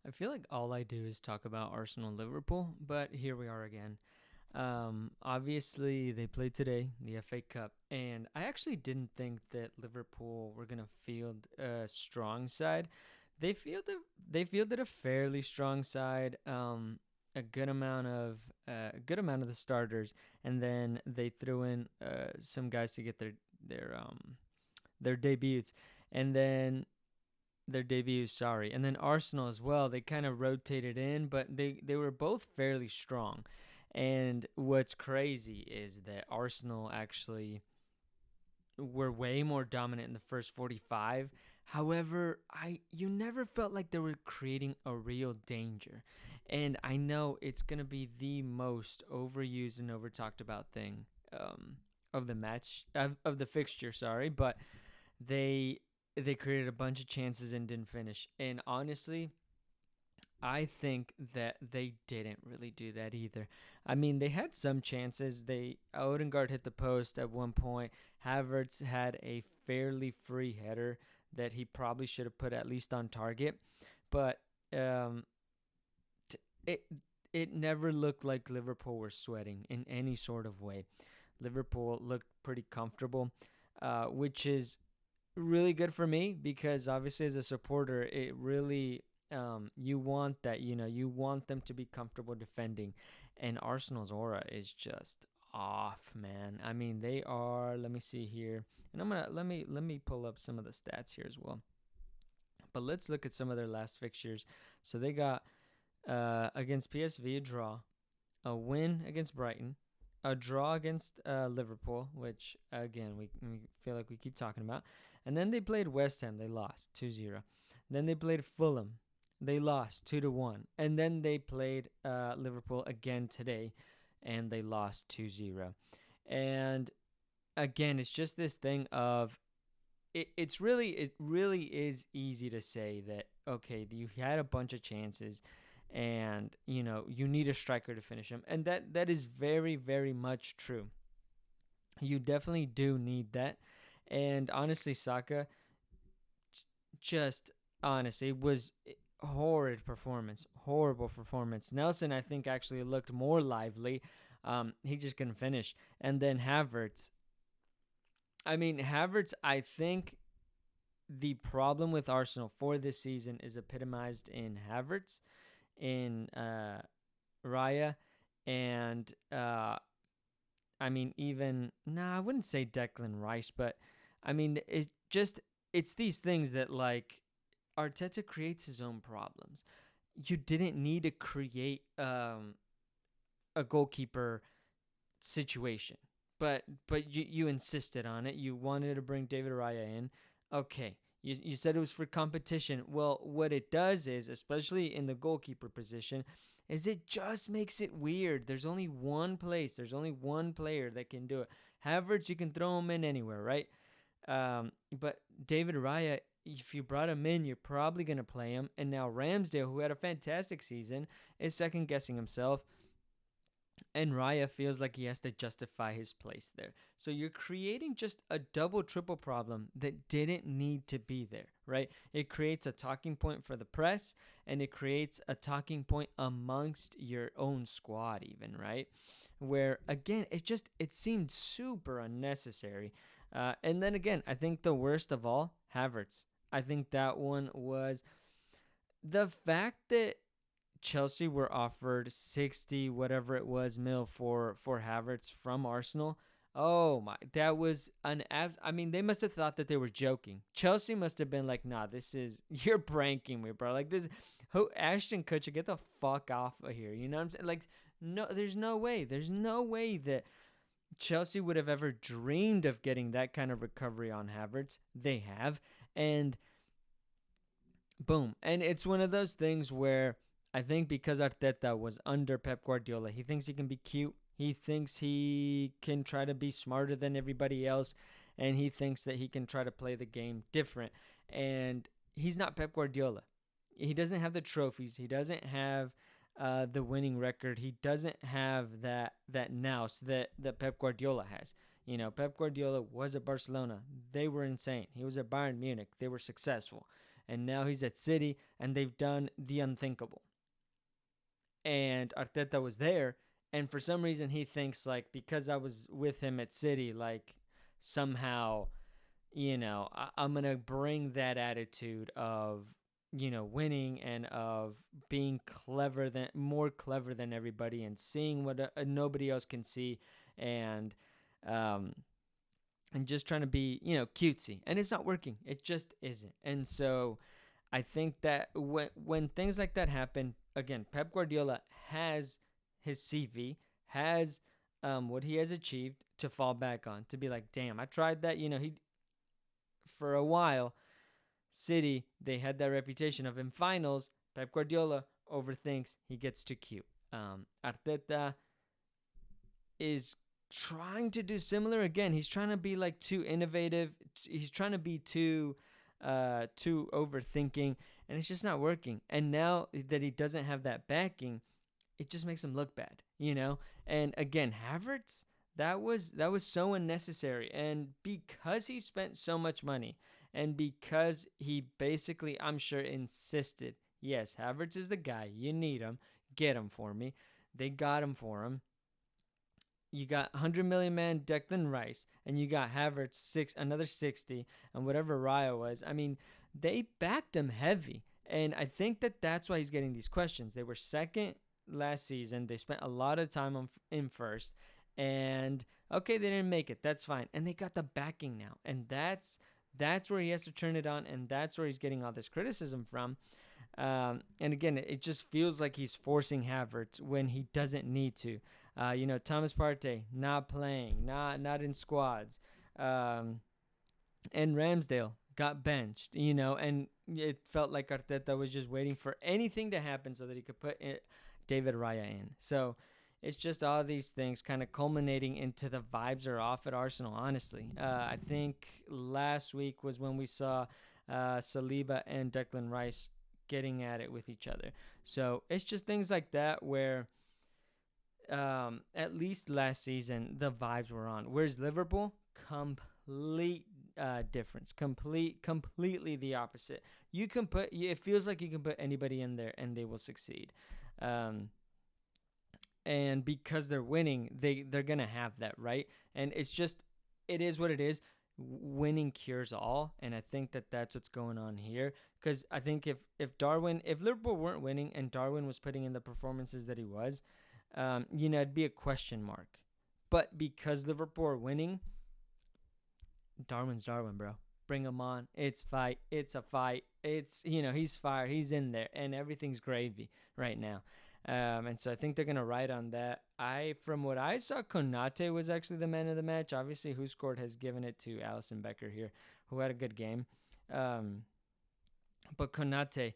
I feel like all I do is talk about Arsenal and Liverpool, but here we are again. Obviously, they played today, the FA Cup, and I actually didn't think that Liverpool were gonna field a strong side. They fielded a fairly strong side. A good amount of the starters, and then they threw in some guys to get their debuts, and then their debuts, sorry. And then Arsenal as well. They kind of rotated in, but they were both fairly strong. And what's crazy is that Arsenal actually were way more dominant in the first 45. However, I you never felt like they were creating a real danger. And I know it's going to be the most overused and over talked about thing of the match of the fixture, sorry, but they they created a bunch of chances and didn't finish. And honestly, I think that they didn't really do that either. I mean, they had some chances. Odegaard hit the post at one point. Havertz had a fairly free header that he probably should have put at least on target, but um, it it never looked like Liverpool were sweating in any sort of way. Liverpool looked pretty comfortable, which is really good for me because obviously as a supporter, it really you want that. You want them to be comfortable defending, and Arsenal's aura is just off, man. I mean, they are. Let me see here, and I'm gonna let me pull up some of the stats here as well. But let's look at some of their last fixtures. So they got against PSV a draw, a win against Brighton, a draw against Liverpool, which again we feel like we keep talking about, and then they played West Ham. They lost 2-0. Then they played Fulham. They lost 2-1, and then they played Liverpool again today, and they lost 2-0. And again, it's just this thing of it really is easy to say that okay, you had a bunch of chances and you need a striker to finish them, and that is very very much true. You definitely do need that. And honestly, Saka, just honestly, it was horrible performance. Nelson, I think, actually looked more lively. He just couldn't finish. And then Havertz, I think the problem with Arsenal for this season is epitomized in Havertz, in Raya, and even I wouldn't say Declan Rice, but it's these things that like Arteta creates his own problems. You didn't need to create a goalkeeper situation, but you insisted on it. You wanted to bring David Raya in. Okay, you said it was for competition. Well, what it does is, especially in the goalkeeper position, is it just makes it weird. There's only one place. There's only one player that can do it. Havertz, you can throw him in anywhere, right? But David Raya, if you brought him in, you're probably going to play him. And now Ramsdale, who had a fantastic season, is second guessing himself. And Raya feels like he has to justify his place there. So you're creating just a double, triple problem that didn't need to be there, right? It creates a talking point for the press, and it creates a talking point amongst your own squad, even, right? Where, again, it seemed super unnecessary. And then again, I think the worst of all, Havertz. I think that one was the fact that Chelsea were offered 60 whatever it was mil for Havertz from Arsenal. Oh my, that was an abs. I mean, they must have thought that they were joking. Chelsea must have been like, "Nah, this is you're pranking me, bro." Like this, who Ashton Kutcher, get the fuck off of here. You know what I'm saying? Like, no, there's no way. There's no way that Chelsea would have ever dreamed of getting that kind of recovery on Havertz. They have, and boom. And it's one of those things where I think because Arteta was under Pep Guardiola, he thinks he can be cute. He thinks he can try to be smarter than everybody else. And he thinks that he can try to play the game different. And he's not Pep Guardiola. He doesn't have the trophies. He doesn't have the winning record. He doesn't have that nous that Pep Guardiola has. Pep Guardiola was at Barcelona. They were insane. He was at Bayern Munich. They were successful. and now he's at City, and they've done the unthinkable. And Arteta was there, and for some reason he thinks like because I was with him at City, like somehow I'm gonna bring that attitude of winning and of being more clever than everybody and seeing what nobody else can see, and um, and just trying to be cutesy, and it's not working. It just isn't. And so I think that when things like that happen, again, Pep Guardiola has his CV, has what he has achieved to fall back on, to be like, damn, I tried that. He for a while, City, they had that reputation of in finals, Pep Guardiola overthinks, he gets too cute. Arteta is trying to do similar again. He's trying to be like too innovative. He's trying to be too overthinking, and it's just not working. And now that he doesn't have that backing, it just makes him look bad. And again, Havertz, that was so unnecessary. And because he spent so much money, and because he basically, I'm sure, insisted, yes, Havertz is the guy. You need him. Get him for me. They got him for him. You got 100 million man Declan Rice, and you got Havertz another 60, and whatever Raya was. I mean, they backed him heavy, and I think that that's why he's getting these questions. They were second last season. They spent a lot of time in first, and okay, they didn't make it. That's fine, and they got the backing now, and that's where he has to turn it on, and that's where he's getting all this criticism from. And again, it just feels like he's forcing Havertz when he doesn't need to. Thomas Partey not playing, not in squads, and Ramsdale got benched. And it felt like Arteta was just waiting for anything to happen so that he could put David Raya in. So it's just all these things kind of culminating into the vibes are off at Arsenal, honestly. I think last week was when we saw Saliba and Declan Rice getting at it with each other. So it's just things like that where at least last season the vibes were on. Whereas Liverpool, complete difference, completely the opposite. It feels like you can put anybody in there and they will succeed. And because they're winning, they're gonna have that, right? And it is what it is. Winning cures all, and I think that that's what's going on here. Because I think if Liverpool weren't winning and Darwin was putting in the performances that he was, it'd be a question mark. But because Liverpool are winning, Darwin's Darwin, bro. Bring him on. It's a fight. He's fire. He's in there, and everything's gravy right now. And so I think they're gonna ride on that. From what I saw, Konate was actually the man of the match. Obviously, Who Scored has given it to Alisson Becker here, who had a good game. But Konate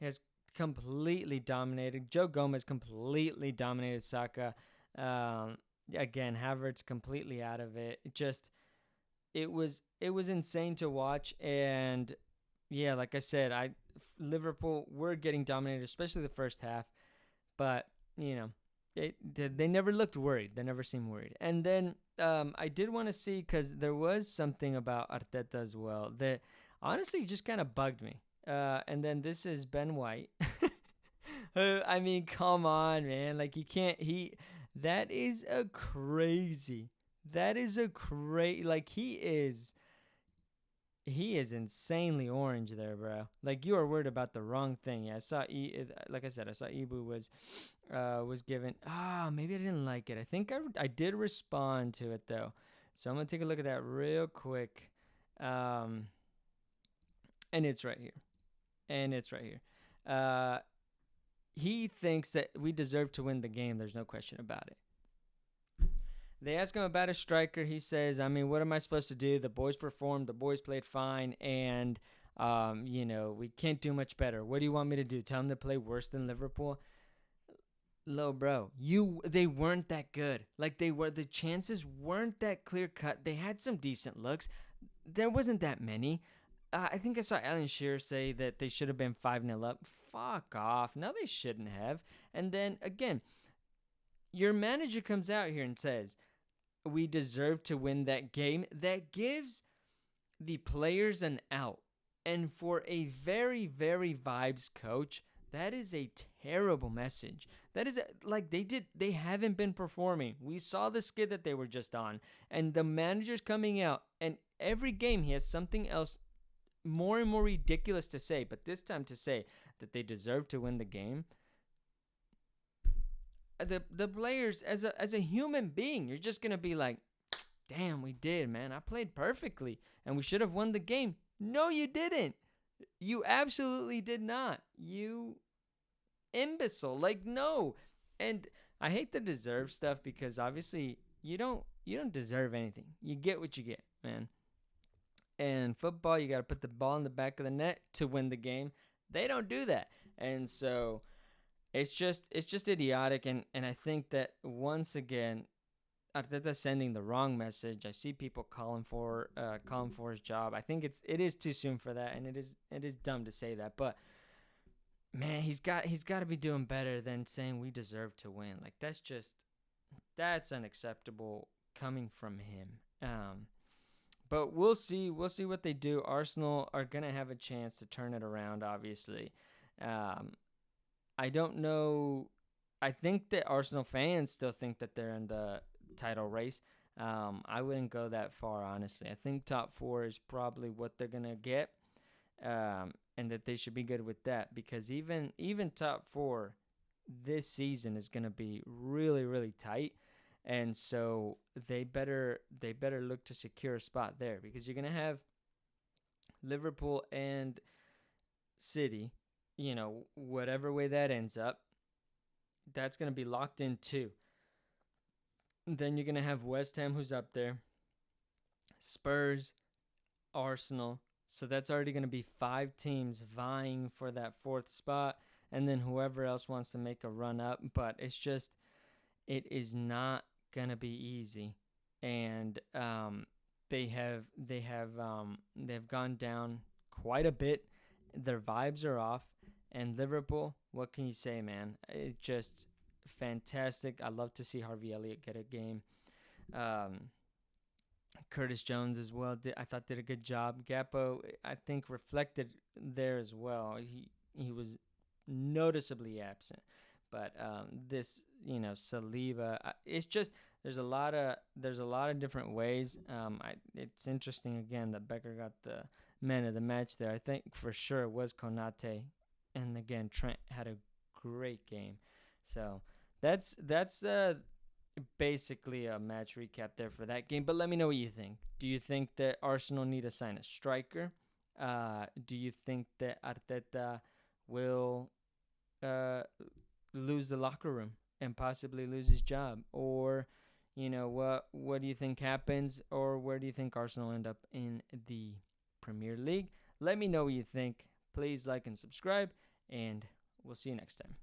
has completely dominated. Joe Gomez completely dominated Saka. Again, Havertz completely out of it. It was insane to watch. And yeah, like I said, Liverpool were getting dominated, especially the first half. But, they never looked worried. They never seemed worried. And then I did want to see, because there was something about Arteta as well that honestly just kind of bugged me. And then this is Ben White. I mean, come on, man. Like, that is a crazy. Like, he is insanely orange there, bro. Like, you are worried about the wrong thing. Yeah, like I said, I saw Ibu was given. Maybe I didn't like it. I think I did respond to it though. So I'm gonna take a look at that real quick. And it's right here. He thinks that we deserve to win the game. There's no question about it. They ask him about a striker. He says, I mean, what am I supposed to do? The boys performed. The boys played fine. And, we can't do much better. What do you want me to do? Tell them to play worse than Liverpool? Bro, they weren't that good. Like, the chances weren't that clear cut. They had some decent looks. There wasn't that many. I think I saw Alan Shearer say that they should have been 5-0 up. Fuck off. No, they shouldn't have. And then, again, your manager comes out here and says, we deserve to win that game. That gives the players an out. And for a very, very vibes coach, that is a terrible message. That is like they haven't been performing. We saw the skid that they were just on, and the manager's coming out, and every game he has something else more and more ridiculous to say, but this time to say that they deserve to win the game. The players, as a human being, you're just gonna be like, damn, we did, man. I played perfectly and we should have won the game. No, you didn't. You absolutely did not. You imbecile. Like, no. And I hate the deserve stuff because obviously you don't deserve anything. You get what you get, man. And football, you got to put the ball in the back of the net to win the game. They don't do that. And so it's just idiotic, and I think that once again Arteta's sending the wrong message. I see people calling for his job. I think it is too soon for that, and it is dumb to say that. But man, he's got to be doing better than saying we deserve to win. Like that's unacceptable coming from him. But we'll see. We'll see what they do. Arsenal are gonna have a chance to turn it around. Obviously, um, I don't know. I think that Arsenal fans still think that they're in the title race. I wouldn't go that far, honestly. I think top four is probably what they're gonna get, and that they should be good with that because even top four this season is gonna be really really tight, and so they better look to secure a spot there because you're gonna have Liverpool and City. Whatever way that ends up, that's gonna be locked in too. Then you're going to have West Ham, who's up there, Spurs, Arsenal. So that's already going to be five teams vying for that fourth spot. And then whoever else wants to make a run up. But it is not going to be easy. And they've gone down quite a bit. Their vibes are off. And Liverpool, what can you say, man? It just fantastic. I love to see Harvey Elliott get a game. Um, Curtis Jones as well. I thought did a good job. Gappo, I think reflected there as well. He was noticeably absent. But Saliba. It's just there's a lot of different ways. It's interesting again that Becker got the man of the match there. I think for sure it was Konate, and again Trent had a great game. So that's basically a match recap there for that game. But let me know what you think. Do you think that Arsenal need to sign a striker? Do you think that Arteta will lose the locker room and possibly lose his job? Or, what do you think happens? Or where do you think Arsenal end up in the Premier League? Let me know what you think. Please like and subscribe, and we'll see you next time.